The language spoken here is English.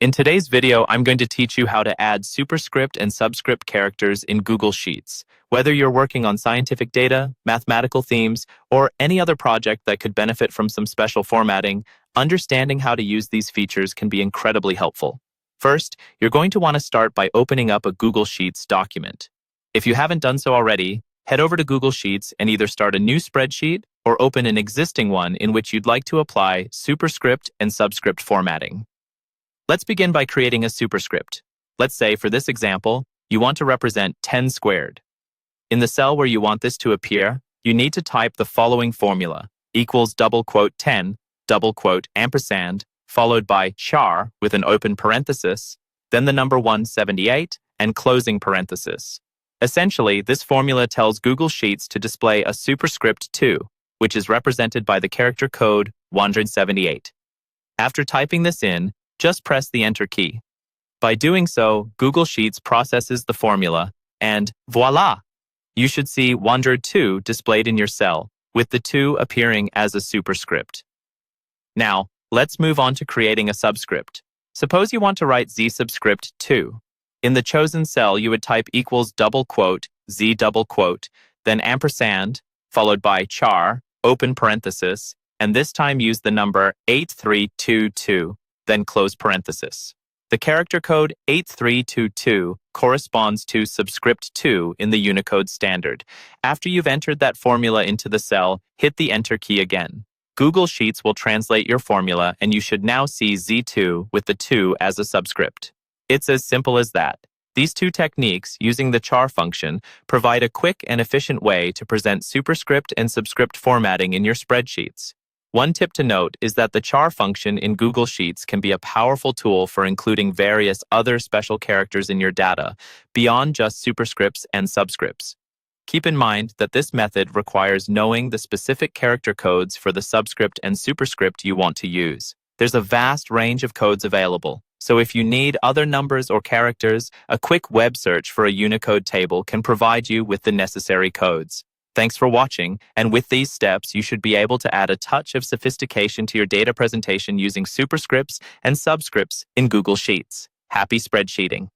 In today's video, I'm going to teach you how to add superscript and subscript characters in Google Sheets. Whether you're working on scientific data, mathematical themes, or any other project that could benefit from some special formatting, understanding how to use these features can be incredibly helpful. First, you're going to want to start by opening up a Google Sheets document. If you haven't done so already, head over to Google Sheets and either start a new spreadsheet or open an existing one in which you'd like to apply superscript and subscript formatting. Let's begin by creating a superscript. Let's say, for this example, you want to represent 10 squared. In the cell where you want this to appear, you need to type the following formula, equals double quote 10, double quote ampersand, followed by char with an open parenthesis, then the number 178, and closing parenthesis. Essentially, this formula tells Google Sheets to display a superscript 2, which is represented by the character code 178. After typing this in, just press the Enter key. By doing so, Google Sheets processes the formula, and voila! You should see 102 displayed in your cell, with the 2 appearing as a superscript. Now, let's move on to creating a subscript. Suppose you want to write Z subscript 2. In the chosen cell, you would type equals double quote, Z double quote, then ampersand, followed by char, open parenthesis, and this time use the number 8322. Then close parenthesis. The character code 8322 corresponds to subscript 2 in the Unicode standard. After you've entered that formula into the cell, hit the Enter key again. Google Sheets will translate your formula, and you should now see Z2 with the 2 as a subscript. It's as simple as that. These two techniques, using the char function, provide a quick and efficient way to present superscript and subscript formatting in your spreadsheets. One tip to note is that the char function in Google Sheets can be a powerful tool for including various other special characters in your data, beyond just superscripts and subscripts. Keep in mind that this method requires knowing the specific character codes for the subscript and superscript you want to use. There's a vast range of codes available, so if you need other numbers or characters, a quick web search for a Unicode table can provide you with the necessary codes. Thanks for watching, and with these steps, you should be able to add a touch of sophistication to your data presentation using superscripts and subscripts in Google Sheets. Happy spreadsheeting!